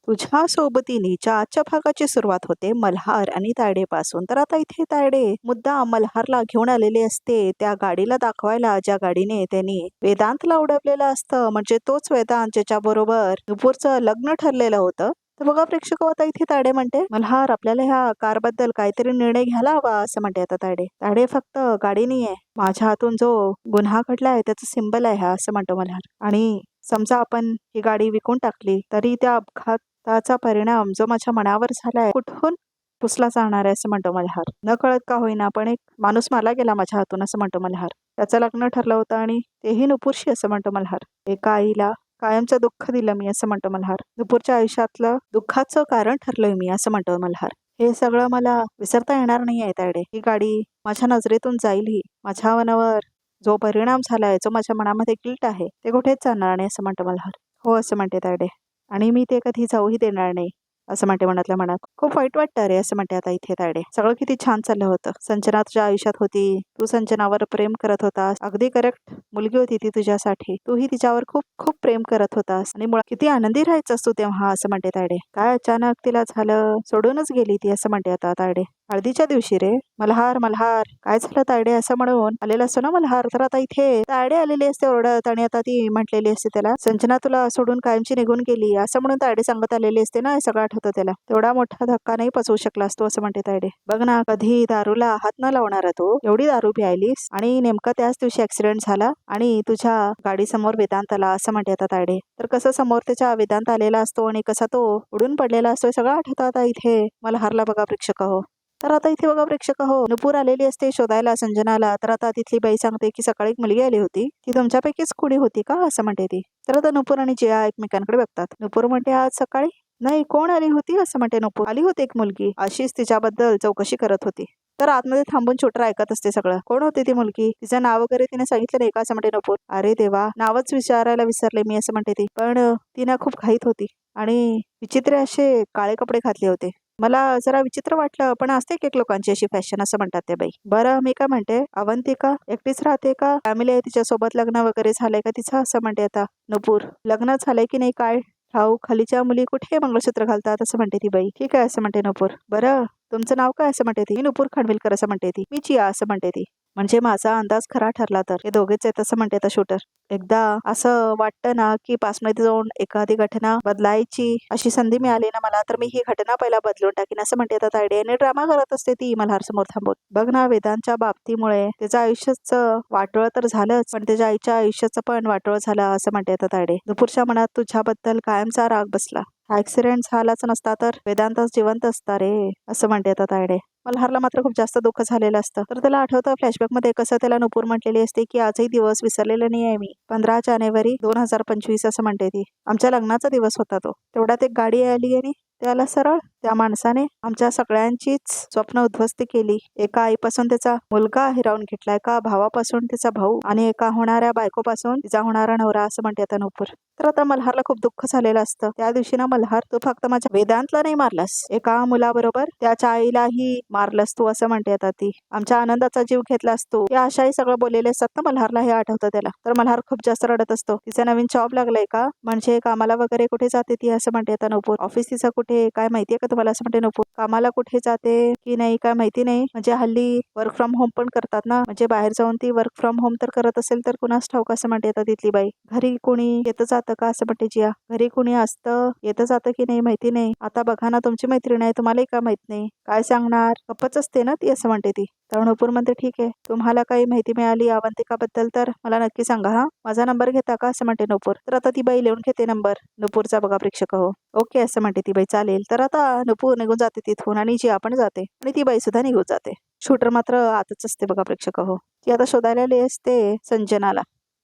तुझ्या सोबतीनेच्या आजच्या भागाची सुरुवात होते मल्हार आणि तायडे पासून. तर आता इथे तायडे मुद्दाम मल्हारला घेऊन आलेले असते त्या गाडीला दाखवायला, ज्या गाडीने त्यांनी वेदांतला उडवलेलं असतं. म्हणजे तोच वेदांत ज्याच्या बरोबर नुपूरचं लग्न ठरलेलं होतं. तर बघा प्रेक्षक, आता इथे तायडे म्हणते मल्हार आपल्याला ह्या कारबद्दल काहीतरी निर्णय घ्यायला हवा असं म्हणते. आता तायडे तायडे फक्त गाडी नाहीये, माझ्या हातून जो गुन्हा घडलाय त्याचं सिंबल आहे हा असं म्हणतो मल्हार. आणि समजा आपण ही गाडी विकून टाकली तरी त्या अपघाताचा परिणाम जो माझ्या मनावर झालाय कुठून पुसला जाणार आहे असं म्हणतो मल्हार. न कळत का होईना पण एक माणूस मारला गेला माझ्या हातून असं म्हणतो मल्हार. त्याचं लग्न ठरलं होतं आणि तेही नुपूरशी असं म्हणतो मल्हार. एका आईला कायमचं दुःख दिलं मी असं म्हणतो मल्हार. नुपूरच्या आयुष्यातलं दुःखाचं कारण ठरलोय मी असं म्हणतो मल्हार. हे सगळं मला विसरता येणार नाही आहे तायडे. ही गाडी माझ्या नजरेतून जाईलही. माझ्या मनावर जो परिणाम झालाय, जो माझ्या मनामध्ये गिल्ट आहे, ते कुठेच जाणार नाही असं म्हणतो मल्हार. हो असं म्हणते तायडे. आणि मी ते कधी जाऊही देणार नाही असं म्हणते मनातल्या मनात. खूप वाईट वाटतं रे असं म्हणते आता इथे तायडे. सगळं किती छान चाललं होतं. संजना तुझ्या आयुष्यात होती, तू संजनावर प्रेम करत होतास. अगदी करेक्ट मुलगी होती ती तुझ्यासाठी. तूही तिच्यावर खूप खूप प्रेम करत होतास आणि मुळात किती आनंदी राहायचास तू तेव्हा असं म्हणते तायडे. काय अचानक तिला झालं, सोडूनच गेली ती असं म्हणते आता तायडे. हळदीच्या दिवशी रे मल्हार मल्हार काय झालं तायडे असं म्हणून आलेला असतो ना मल्हार. तर आता इथे तायडे आलेली असते ओरडत आणि आता ती म्हटलेली असते त्याला, संजना तुला सोडून कायमची निघून गेली असं म्हणून तायडे सांगत आलेली असते ना. हे सगळं आठवतं त्याला. तेवढा मोठा धक्का नाही पचवू शकला असतो असं म्हणते तायडे. बघ ना, कधी दारूला हात न लावणारा तू एवढी दारू प्यायलीस आणि नेमका त्याच दिवशी ऍक्सिडेंट झाला आणि तुझ्या गाडीसमोर वेदांत आला असं म्हणते आता तायडे. तर कसं समोर त्याच्या वेदांत आलेला असतो आणि कसा तो उडून पडलेला असतो सगळं आठवतं आता इथे मल्हारला. बघा प्रेक्षक हो. तर आता इथे बघा प्रेक्षक हो, नुपूर आलेली असते शोधायला संजनाला. तर आता तिथली बाई सांगते की सकाळी एक मुलगी आली होती, ती तुमच्यापैकीच कुणी होती का असं म्हणते ती. तर आता नुपूर आणि जिया एकमेकांकडे बघतात. नुपूर म्हणते आज सकाळी नाही, कोण आली होती असं म्हणते नुपूर. आली होती एक मुलगी, अशीच तिच्याबद्दल चौकशी करत होती. तर आतमध्ये थांबून शूटर ऐकत असते सगळं. कोण होती ती मुलगी, तिचं नाव वगैरे तिने सांगितलं नाही का असं म्हणते नुपूर. अरे देवा, नावच विचारायला विसरले मी असं म्हणते ती. पण ती ना खूप घाईत होती आणि विचित्र असे काळे कपडे घातले होते. मला जरा विचित्र वाटलं, पण असते एक लोकांची अशी फॅशन असं म्हणतात ते बाई. बरं मी काय म्हणते, अवंतिका एकटीच राहते का, फॅमिली आहे तिच्यासोबत, लग्न वगैरे झालंय का तिचं असं म्हणते आता नुपूर. लग्न झालंय की नाही काय ठाऊ, खालीच्या मुली कुठे मंगळसूत्र घालतात असं म्हणते ती बाई. ठीक आहे असं म्हणते नुपूर. बरं तुमचं नाव काय असं म्हणते ती. नुपूर खानविलकर असं म्हणते ती. मी चिया असं म्हणते ती. म्हणजे माझा अंदाज खरा ठरला तर हे दोघेच आहेत असं म्हणते आता शूटर. एकदा असं वाटतं ना की पासमध्ये जाऊन एखादी घटना बदलायची अशी संधी मिळाली ना मला, तर मी ही घटना पहिला बदलून टाकीन असं म्हणते आता तायडे. आणि ड्रामा करत असते ती मल्हार समोर थांबून. बघ ना, वेदांच्या बाबतीमुळे त्याच्या आयुष्याचं वाटोळ तर झालंच, पण त्याच्या आईच्या आयुष्याचं पण वाटोळ झालं असं म्हणते आता तायडे. नुपूरच्या मनात तुझ्याबद्दल कायमचा राग बसला. हा ऍक्सिडेंट झालाच नसता तर वेदांतच जिवंत असता रे असं म्हणते आता तायडे. मल्हारला मात्र खूप जास्त दुःख झालेलं असतं. तर त्याला आठवतं फ्लॅशबॅक मध्ये कसं त्याला नुपूर म्हटलेली असते की आजही दिवस विसरलेला नाही आहे मी. 15 जानेवारी 2025 असं म्हणते ती. आमच्या लग्नाचा दिवस होता तो. तेवढ्यात एक गाडी आली आणि त्याला सरळ त्या माणसाने आमच्या सगळ्यांचीच स्वप्न उद्ध्वस्त केली. एका आईपासून त्याचा मुलगा हिरावून घेतला, एका भावापासून त्याचा भाऊ आणि एका होणाऱ्या बायकोपासून तिचा होणारा नवरा असं म्हणते आता नुपूर. तर आता मल्हारला खूप दुःख झालेलं असतं. त्या दिवशी ना मल्हार, तू फक्त माझ्या वेदांतला नाही मारलास, एका मुलाबरोबर त्याच्या आईलाही मारलंस तू असं म्हणते आता ती. आमच्या आनंदाचा जीव घेतलास तू. या अशाही सगळं बोललेले असतात ना मल्हारला, हे आठवतं त्याला. तर मल्हार खूप जास्त रडत असतो. तिचा नवीन जॉब लागलाय का, म्हणजे कामाला वगैरे कुठे जाते ती असं म्हणते आता नुपूर. ऑफिस तिचं कुठे काय माहितीये का तुम्हाला असं म्हणते नुपूर. कामाला कुठे जाते की नाही काय माहिती नाही, म्हणजे हल्ली वर्क फ्रॉम होम पण करतात ना, म्हणजे बाहेर जाऊन ती वर्क फ्रॉम होम तर करत असेल तर कुणास ठाऊक असं म्हणते आता तिथली बाई. घरी कोणी येतं जातं का असं म्हणते जिया. घरी कोणी असतं येतं जातं की नाही माहिती नाही. आता बघा ना, तुमची मैत्रीण आहे, तुम्हालाही का माहित नाही, काय सांगणार, गप्पच असते ना ती असं म्हणते ती. तर नुपूर म्हणते ठीक आहे, तुम्हाला काही माहिती मिळाली अवंतिकाबद्दल तर मला नक्की सांगा हा, माझा नंबर घेता का असं म्हणते नुपूर. तर आता ती बाई लिहून घेते नंबर नुपूरचा. बघा प्रेक्षक हो. ओके असं म्हणते ती बाई, चालेल. तर आता नुपूर निघून जाते तिथून आणि जिया पण जाते आणि ती बाई सुद्धा निघून जाते. शूटर मात्र आतच असते बघा प्रेक्षक हो. ती आता शोधायला आली असते संजनाला.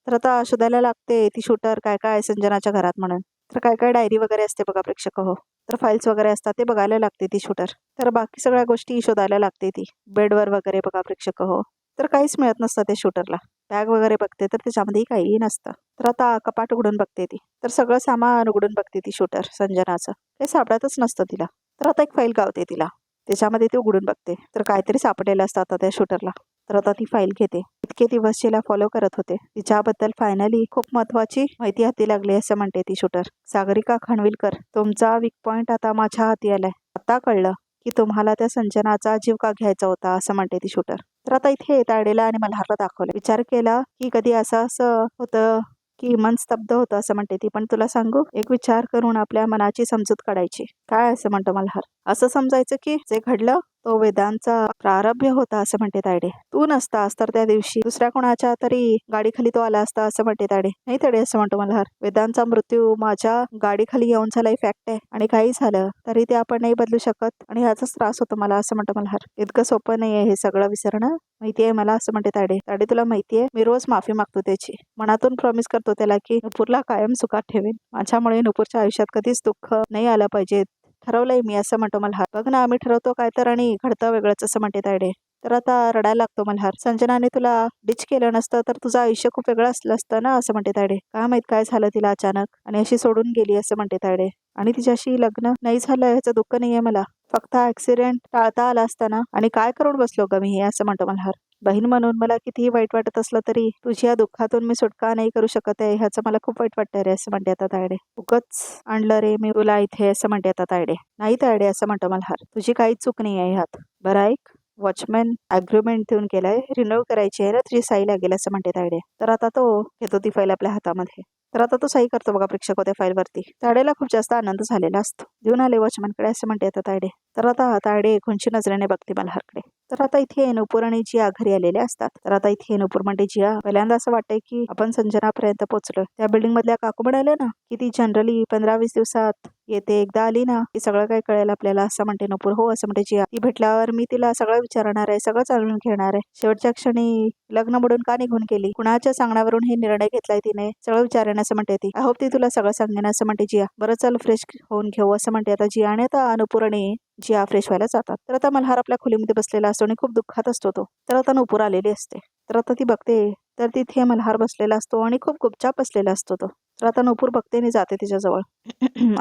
तर आता शोधायला लागते ती शूटर काय काय संजनाच्या घरात म्हणून. तर काय काय डायरी वगैरे असते बघा प्रेक्षक हो. तर फाईल्स वगैरे असतात ते बघायला लागते ती शूटर. तर बाकी सगळ्या गोष्टी शोधायला लागते ती बेडवर वगैरे बघा प्रेक्षक हो. तर काहीच मिळत नसतं ते शूटरला. बॅग वगैरे बघते तर त्याच्यामध्येही काहीही नसतं. तर आता कपाट उघडून बघते ती. तर सगळं सामान उघडून बघते ती शूटर संजनाचं. काही सापडतच नसतं तिला. तर आता एक फाईल गावते तिला, त्याच्यामध्ये ती उघडून बघते तर काहीतरी सापडलेलं असतं आता त्या शूटरला. तर आता ती फाईल घेते. इतके दिवस जिला फॉलो करत होते तिच्याबद्दल फायनली खूप महत्वाची माहिती हाती लागली असं म्हणते ती शूटर. सागरिका खानविलकर, तुमचा वीक पॉइंट आता माझ्या हाती आलाय. आता कळलं की तुम्हाला त्या संजनाचा जीव का घ्यायचा होता असं म्हणते ती शूटर. तर आता इथे तायडेला आणि मल्हारला दाखवलं. विचार केला की कधी असं होतं की मन स्तब्ध होतं असं म्हणते ती. पण तुला सांगू, एक विचार करून आपल्या मनाची समजूत काढायची. काय असं म्हणतो मल्हार. असं समजायचं की जे घडलं तो वेदांचा प्रारंभ होता असं म्हणते तायडे. तू नसतास तर त्या दिवशी दुसऱ्या कोणाच्या तरी गाडीखाली तो आला असता असं म्हणते तायडे. नाही तायडे असं म्हणतो मल्हार. वेदांचा मृत्यू माझ्या गाडीखाली येऊन झालाय फॅक्ट आहे आणि काही झालं तरी ते आपण नाही बदलू शकत आणि ह्याचाच त्रास होतो मला असं म्हणतो मल्हार. इतकं सोपं नाहीये हे सगळं विसरणं. माहितीये मला असं म्हणते तायडे. तायडे तुला माहितीये मी रोज माफी मागतो त्याची. मनातून प्रॉमिस करतो त्याला की नुपूरला कायम सुखात ठेवेन. माझ्यामुळे नुपूरच्या आयुष्यात कधीच दुःख नाही आलं पाहिजे. ठरवलंय मी असं म्हणतो मल्हार. बघ ना आम्ही ठरवतो काय तर आणि घडतं वेगळंच असं म्हणते तायडे. तर आता रडायला लागतो मल्हार. संजनाने तुला डिच केलं नसतं तर तुझं आयुष्य खूप वेगळं असलं असतं ना असं म्हणते तायडे. काय माहित काय झालं तिला अचानक आणि अशी सोडून गेली असं म्हणते तायडे. आणि तिच्याशी लग्न नाही झालं ह्याचं दुःख नाहीये मला. फक्त ऍक्सिडेंट टाळता आला असताना आणि काय करून बसलो ग मी हे असं म्हणतो मल्हार. बहीण म्हणून मला कितीही वाईट वाटत असलं तरी तुझी या दुःखातून मी सुटका नाही करू शकत आहे ह्याचं मला खूप वाईट वाटतं रे असं म्हणते आता तायडे. उगच आणलं रे मी तुला इथे असं म्हणते आता तायडे. नाही तायडे असं म्हणतो मल्हार. तुझी काहीच चूक नाही आहे ह्यात. बरं ऐक, वॉचमॅन अग्रीमेंट देऊन केलाय, रिन्यू करायची आहे ना तुझी सही लागेल असं म्हणते तायडे. तर आता तो घेतो ती फाईल आपल्या हातामध्ये. तर आता तो सही करतो बघा प्रेक्षक होत्या फाईलवरती. तायडेला खूप जास्त आनंद झालेला असतो. देऊन आले वॉचमॅनकडे असं म्हणते आता तायडे. तर आता तायडे खुंची नजरेने बघते मल्हारकडे. तर आता इथे नुपूर आणि जिया घरी आलेले असतात. तर आता इथे नुपूर म्हणते जिया, पहिल्यांदा असं वाटतंय की आपण संजनापर्यंत पोहोचलोय. त्या बिल्डिंग मधल्या काकू म्हणाले ना की ती जनरली 15-20 दिवसात येते, एकदा आली ना की सगळं काय कळेल आपल्याला असं म्हणते नुपूर. हो असं म्हणते जिया. ती भेटल्यावर मी तिला सगळं विचारणार आहे, सगळं जाणून घेणार आहे. शेवटच्या क्षणी लग्न मोडून का निघून गेली, कुणाच्या सांगण्यावरून हे निर्णय घेतलाय तिने, सगळं विचारेन असं म्हणते ती. आय होप ती तुला सगळं सांगेन असं म्हणते जिया. बरं चल फ्रेश होऊन घेऊ असं म्हणते आता जिया. आणि आता नुपूर आणि जिया फ्रेश व्हायला जातात. तर आता मल्हार आपल्या खोलीमध्ये बसलेला असतो आणि खूप दुःखात असतो तो. तर आता नुपूर आलेली असते. तर आता ती बघते तर तिथे मल्हार बसलेला असतो आणि खूप गुपचाप बसलेला असतो तो. तर आता नुपूर बघते आणि जाते तिच्याजवळ.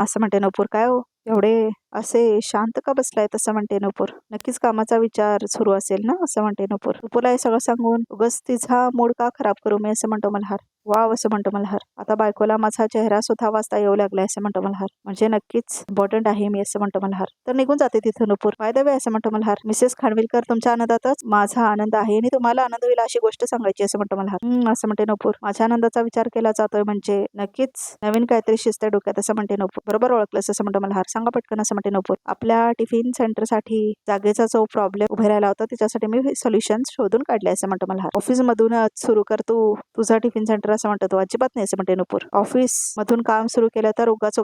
असं म्हणते नुपूर, काय हो एवढे असे शांत का बसलाय तसं म्हणते नुपूर. नक्कीच कामाचा विचार सुरू असेल ना असं म्हणते नुपूर. नुपूरला हे सगळं सांगून उगच तिचा मूड का खराब करू मी असं म्हणतो मल्हार. वाव असं म्हणतो मल्हार. आता बायकोला माझा चेहरा सुद्धा वाचता येऊ लागलाय असं म्हणतो मल्हार. म्हणजे नक्कीच इम्पॉर्टंट आहे मी असं म्हणतो मल्हार. तर निघून जाते तिथं नुपूर. बाय द वे असं म्हणतो मल्हार, मिसेस खानविलकर तुमच्या आनंदातच माझा आनंद आहे आणि तुम्हाला आनंद होईल अशी गोष्ट सांगायची असं म्हणतो मल्हार. असं म्हणते नुपूर. माझ्या आनंदाचा विचार केला जातोय म्हणजे नक्कीच नवीन काहीतरी शिस्त डोक्यात असं म्हणते नुपूर. बरोबर ओळखलंस असं म्हणतो मल्हार. सांगा पटकन असं म्हणते नुपूर. आपल्या टिफिन सेंटरसाठी जागेचा जो प्रॉब्लेम उभे राहिला होता त्याच्यासाठी मी सोल्युशन शोधून काढले असं म्हणतो मल्हार. ऑफिस मधूनच सुरू कर तू तुझा टिफिन सेंटर असं म्हणतो तो. अजिबात नाही असं म्हणते नुपूर. ऑफिस मधून काम सुरू केलं तर उगाच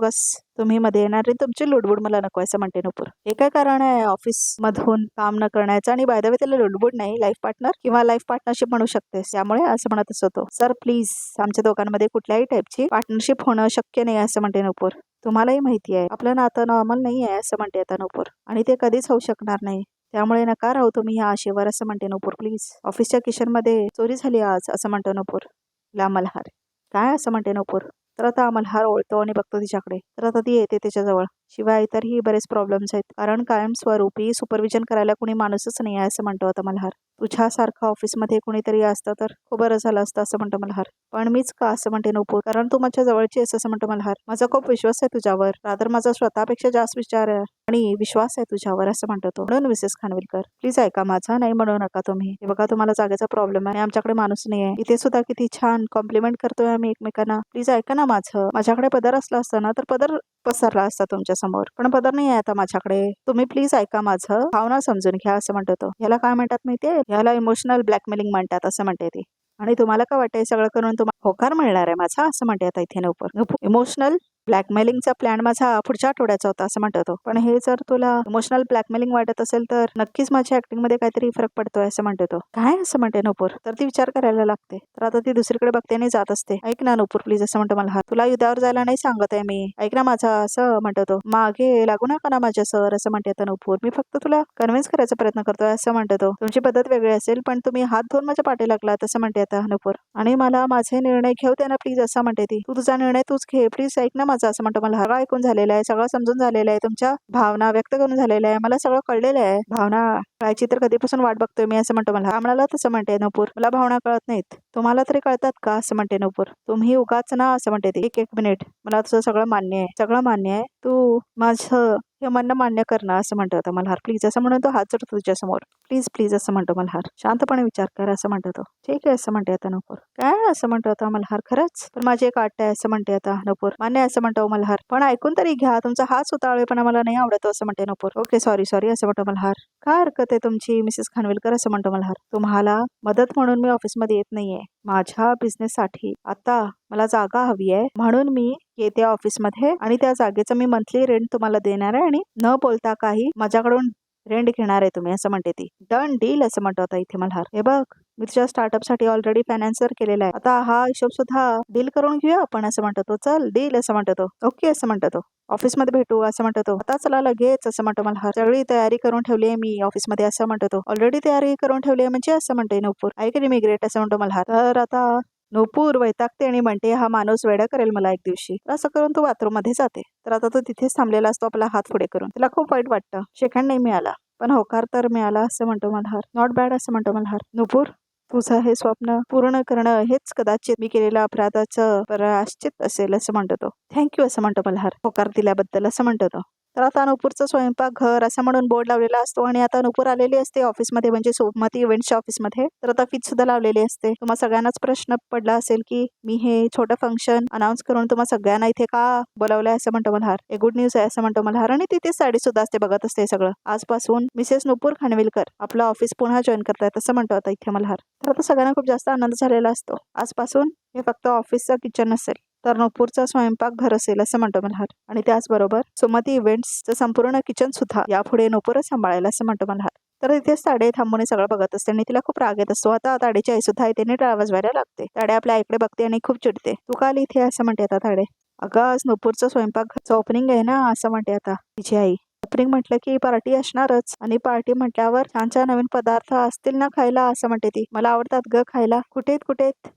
तुम्ही मध्ये येणार आणि तुमची लुडबुड मला नको असं म्हणते नुपूर. हे काय कारण आहे ऑफिस मधून काम न करण्याचं. आणि बाय द वे त्याला लुडबुड नाही, लाईफ पार्टनर किंवा लाईफ पार्टनरशिप म्हणू शकतेस, त्यामुळे असं म्हणत असतो. सर प्लीज आमच्या दोघांमध्ये कुठल्याही टाईपची पार्टनरशिप होणं शक्य नाही असं म्हणते नुपूर. तुम्हालाही माहिती आहे आपलं नातं नॉर्मल नाही आहे असं म्हणते आता नुपूर. आणि ते कधीच होऊ शकणार नाही, त्यामुळे नका राहू तुम्ही ह्या आशेवर असं म्हणते नुपूर. प्लीज. ऑफिसच्या किचन मध्ये चोरी झाली आज असं म्हणतो नुपूर. ला मल्हार, काय असं म्हणते नुपूर. तर आता मल्हार ओळखतो आणि बघतो तिच्याकडे. तर आता ती येते त्याच्याजवळ. शिवाय इतरही बरेच प्रॉब्लेम्स आहेत कारण कायमस्वरूपी सुपरविजन करायला कुणी माणूसच नाही आहे असं म्हणतो आता मल्हार. तुझ्यासारखं ऑफिसमध्ये कुणीतरी असतं तर खूप बरं झालं असतं असं म्हणतो मल्हार. पण मीच का असं म्हणते नुपूर, कारण तू माझ्या जवळची आहेस असं म्हणतो मल्हार. माझा खूप विश्वास आहे तुझ्यावर, रादर माझा स्वतःपेक्षा जास्त विचार आणि विश्वास आहे तुझ्यावर असं म्हणतो तो. म्हणून मिसेस खानविलकर प्लीज ऐका माझा, नाही म्हणू नका तुम्ही. हे बघा तुम्हाला जागेचा प्रॉब्लेम आहे, आमच्याकडे माणूस नाही आहे. इथे सुद्धा किती छान कॉम्प्लिमेंट करतोय आम्ही एकमेकांना. प्लीज ऐका ना माझं. माझ्याकडे पदर असला असता ना तर पदर पसरला असता तुमच्या समोर, पण पदर नाही आहे आता माझ्याकडे. तुम्ही प्लीज ऐका माझं, भावना समजून घ्या असं म्हणतो तो. ह्याला काय म्हणतात माहितीये, ह्याला इमोशनल ब्लॅकमेलिंग म्हणतात असं म्हणते ती. आणि तुम्हाला काय वाटतंय सगळं करून तुम्हाला होकार मिळणार आहे माझा असं म्हणते आता इथे नुपूर. इमोशनल ब्लॅकमेलिंगचा प्लॅन माझा पुढच्या आठवड्याचा होता असं म्हणतो तो. पण हे जर तुला इमोशनल ब्लॅकमेलिंग वाटत असेल तर नक्कीच माझ्या ऍक्टिंग मध्ये काहीतरी फरक पडतोय असं म्हणतो तो. काय असं म्हणते नुपूर. तर ती विचार करायला लागते. तर आता ती दुसरीकडे बघते आणि जात असते. ऐक ना नुपूर प्लीज असं म्हणतो मला. तुला युद्धावर जायला नाही सांगत आहे मी, ऐक ना माझा असं म्हणतो तो. मागे लागू नका ना माझ्या सर असं म्हणते आता नुपूर. मी फक्त तुला कन्व्हिन्स करायचा प्रयत्न करतोय असं म्हणतो तो. तुमची पद्धत वेगळी असेल पण तुम्ही हात धुवून माझ्या पाठी लागलात असं म्हणते आता नुपूर. आणि मला माझे निर्णय निर्णय घेऊ दे ना प्लीज असं म्हणते ती. तू तुझा निर्णय तूच घे प्लीज, ऐक ना माझं असं म्हणतो मल्हार. सगळं ऐकून झालेलं आहे, सगळं समजून झालेलं आहे, तुमच्या भावना व्यक्त करून झालेल्या आहे, मला सगळं कळलेलं आहे. भावना कळायची तर कधीपासून वाट बघतोय मी असं म्हणतो मल्हार. आम्हाला तसं म्हणते नूपूर, मला भावना कळत नाहीत, तुम्हाला तरी कळतात का असं म्हणते नूपूर. तुम्ही उगाच ना असं म्हणते ती. एक मिनिट, मला तुझं सगळं मान्य आहे, सगळं मान्य आहे, तू माझं हे म्हणणं मान्य करणं असं म्हणतो होता मल्हार. प्लीज असं म्हणून तो हात जोडतो तुझ्या समोर. प्लीज प्लीज असं म्हणतो मल्हार. शांतपणे विचार कर असं म्हणतो तो. ठीक आहे असं म्हणते आता नूपूर. काय असं म्हणतो आता मल्हार. खरंच पण माझी एक अट आहे असं म्हणते आता नूपूर. मान्य असं म्हणतो मल्हार. पण ऐकून तरी घ्या, तुमचा हात सुतावळेपणा मला नाही आवडतो असं म्हणते नूपूर. ओके सॉरी सॉरी असं म्हणतो मल्हार. काय हरकत आहे तुमची मिसेस खानविलकर असं म्हणतो मल्हार. तुम्हाला मदत म्हणून मी ऑफिसमध्ये येत नाहीये, माझ्या बिझनेससाठी आता मला जागा हवी आहे म्हणून मी येते ऑफिसमध्ये आणि त्या जागेचं मी मंथली रेंट तुम्हाला देणार आहे आणि न बोलता काही माझ्याकडून रेंट घेणार आहे तुम्ही असं म्हणते ती. डन डील असं म्हणतो आता इथे मल्हार. हे बघ मी तुझ्या स्टार्टअप साठी ऑलरेडी फायनान्सर केलेला आहे, आता हा हिशोब सुद्धा डील करून घेऊया आपण असं म्हणतो तो. चल डील असं म्हणतो तो. ओके असं म्हणतो तो. ऑफिसमध्ये भेटू असं म्हणतो तो. आता चला लगेच असं म्हणतो मल्हार. सगळी तयारी करून ठेवली आहे मी ऑफिसमध्ये असं म्हणतो तो. ऑलरेडी तयारी करून ठेवली आहे म्हणजे असं म्हणते नूपूर. ऐक मी ग्रेट असं म्हणतो मल्हार. तर आता नूपूर वैतागते आणि म्हणते हा माणूस वेडा करेल मला एक दिवशी. असं करून तो बाथरूम मध्ये जाते. तर आता तो तिथेच थांबलेला असतो आपला हात पुढे करून. तिला खूप वाईट वाटतं, शेखंड नाही मिळाला पण होकार तर मिळाला असं म्हणतो मल्हार. नॉट बॅड असं म्हणतो मल्हार. नूपूर तुझं हे स्वप्न पूर्ण करणं हेच कदाचित मी केलेल्या अपराधाचं प्रायश्चित असेल असं म्हणतो तो. थँक्यू असं म्हणतो मल्हार होकार दिल्याबद्दल असं म्हणतो तो. तर आता नूपूरचं स्वयंपाक घर असं म्हणून बोर्ड लावलेला असतो आणि आता नूपूर आलेली असते ऑफिसमध्ये म्हणजे सोमती इव्हेंट्सच्या ऑफिसमध्ये. तर आता फीज सुद्धा लावलेली असते. तुम्हा सगळ्यांनाच प्रश्न पडला असेल की मी हे छोटं फंक्शन अनाऊन्स करून तुम्हा सगळ्यांना इथे का बोलावलंय असं म्हणतो मल्हार. एक गुड न्यूज आहे असं म्हणतो मल्हार आणि तिथे साडी सुद्धा असते बघत असते सगळं. आजपासून मिसेस नूपूर खानविलकर आपलं ऑफिस पुन्हा जॉईन करतायत असं म्हणतो आता इथे मल्हार. तर आता सगळ्यांना खूप जास्त आनंद झालेला असतो. आजपासून हे फक्त ऑफिसचं किचन नसेल तर नूपूरचा स्वयंपाक घर असेल असं म्हणतो मल्हार. आणि त्याचबरोबर सुमती इव्हेंट्सचं संपूर्ण किचन सुद्धा यापुढे नूपूरच सांभाळेल असं म्हणतो मल्हार. तर इथेच ताडे थांबून सगळं बघत असते आणि तिला खूप राग येत असतो. आता ताडेची आई सुद्धा तिने टाळ वाजवायला लागते. ताडे आपल्या आईकडे बघते आणि खूप चिडते. तू का आली इथे असं म्हणते आता ताडे. अगं आज नूपूरचं स्वयंपाकघरचं ओपनिंग आहे ना असं म्हणते आता तिची आई. ओपनिंग म्हटलं की पार्टी असणारच आणि पार्टी म्हटल्यावर छान छान नवीन पदार्थ असतील ना खायला असं म्हणते ती. मला आवडतात ग खायला. कुठे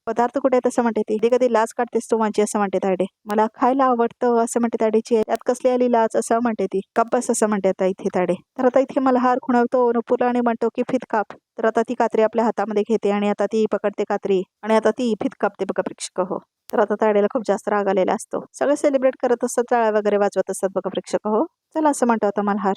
पदार्थ कुठे असं म्हणते ती. कधी कधी लाज काढतेस तू माझी असं म्हणते ताडे. मला खायला आवडतं असं म्हणते ताडेची आई. त्यात कसली आली लाज असं म्हणते ती. कप्पस असं म्हणते आता इथे ताडे. तर आता इथे मल्हार खुणवतो नूपूरला आणि म्हणतो की फित काप. तर आता ती कात्री आपल्या हातामध्ये घेते आणि आता ती पकडते कात्री आणि आता ती फित कापते बघा प्रेक्षक हो. तर आता ताडेला खूप जास्त राग आलेला असतो. सगळे सेलिब्रेट करत असतात, टाळ्या वगैरे वाजवत असतात बघा प्रेक्षक हो. चला असं म्हणतो आता मल्हार.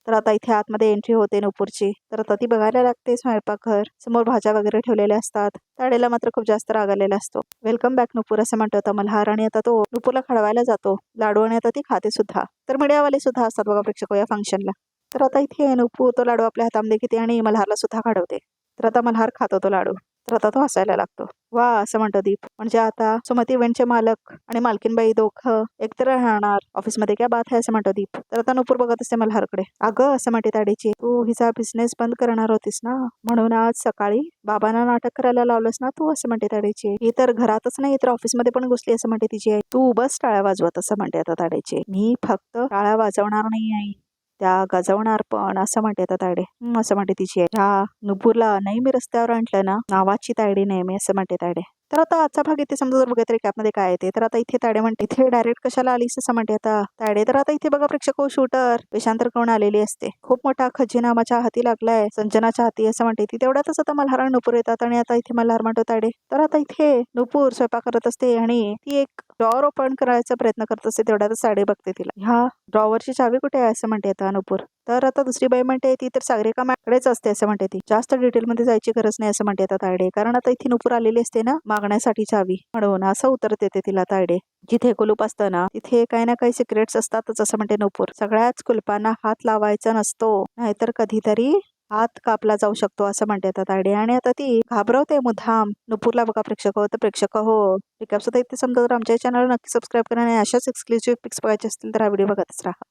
तर आता इथे आतमध्ये एंट्री होते नूपूरची. तर आता ती बघायला लागते स्वयंपाकघर. समोर भाज्या वगैरे ठेवलेल्या असतात. ताडेला मात्र खूप जास्त राग आलेला असतो. वेलकम बॅक नूपूर असं म्हणतो आता मल्हार आणि आता तो नूपूरला खडवायला जातो लाडू आणि आता ती खाते सुद्धा. तर मीडियावाले सुद्धा असतात बघा प्रेक्षक या फंक्शनला. तर आता इथे नूपूर तो लाडू आपल्या हातामध्ये घेते आणि मल्हारला सुद्धा काढवते. तर आता मल्हार खातो तो लाडू. तर आता तो हसायला लागतो. वा असं म्हणतो दीप. म्हणजे आता सुमती इव्हेंटचे मालक आणि मालकीनबाई दोघं एकत्र राहणार ऑफिसमध्ये, क्या बात आहे असं म्हणतो दीप. तर आता नूपूर बघत असते मल्हारकडे. अगं असं म्हणते ताडेची, तू हिचा बिझनेस बंद करणार होतीस ना म्हणून आज सकाळी बाबांना नाटक करायला लावलंस ना तू असं म्हणते ताडेची. ही तर घरातच नाही तर ऑफिसमध्ये पण घुसली असं म्हणते तिची आई. तू बस टाळ्या वाजवत असं म्हणते आता ताडेची. मी फक्त टाळ्या वाजवणार नाही आई, त्या गजवणार पण असं म्हणते आता तायडे. असं म्हणते तिची आई. ह्या नूपूरला नाही मी रस्त्यावर आणलं ना नावाची तायडी नाही मी असं म्हणते तायडे. तर आता आजचा भाग इथे समजा जर बघत कॅपमध्ये काय येते तर आता इथे तायडे म्हणते इथे डायरेक्ट कशाला आलीस असं म्हणते आता तायडे. तर आता इथे बघा प्रेक्षक शूटर वेषांतर करून आलेली असते. खूप मोठा खजिना माझ्या हाती लागलाय संजनाच्या हाती असं म्हणते ती. तेवढ्यातच आता मल्हार आणि नूपूर येतात आणि आता इथे मल्हार म्हणतो तायडे. तर आता इथे नूपूर स्वयंपाक करत असते आणि ती एक ड्रॉवर ओपन करायचा प्रयत्न करत असते. तेवढ्यातच तायडे बघते तिला. ह्या ड्रॉवरची चावी कुठे आहे असं म्हणते आता नूपूर. तर आता दुसरी बाई म्हणते ती तर सागरिका मॅकडेच असते असं म्हणते ती. जास्त डिटेलमध्ये जायची गरज नाही असं म्हणते आता तायडे. कारण आता इथे नूपूर आलेली असते ना मागण्यासाठी चावी म्हणून असं उत्तर देते तिला तायडे. जिथे कुलूप असतं ना तिथे काही ना काही सिक्रेट्स असतातच असं म्हणते नूपूर. सगळ्याच कुलपांना हात लावायचा नसतो नाहीतर कधीतरी हात कापला जाऊ शकतो असं म्हणते आता तायडे. आणि आता ती घाबरवते मुद्दाम नूपूरला बघा प्रेक्षक हो. तर प्रेक्षक हो रिकॅप सुद्धा इथे समजा तर आमच्या चॅनल नक्की सबस्क्राईब करा आणि अशाच एक्सक्लुझिव्ह पिक्स बघायचे असतील तर हा व्हिडिओ बघतच राहा.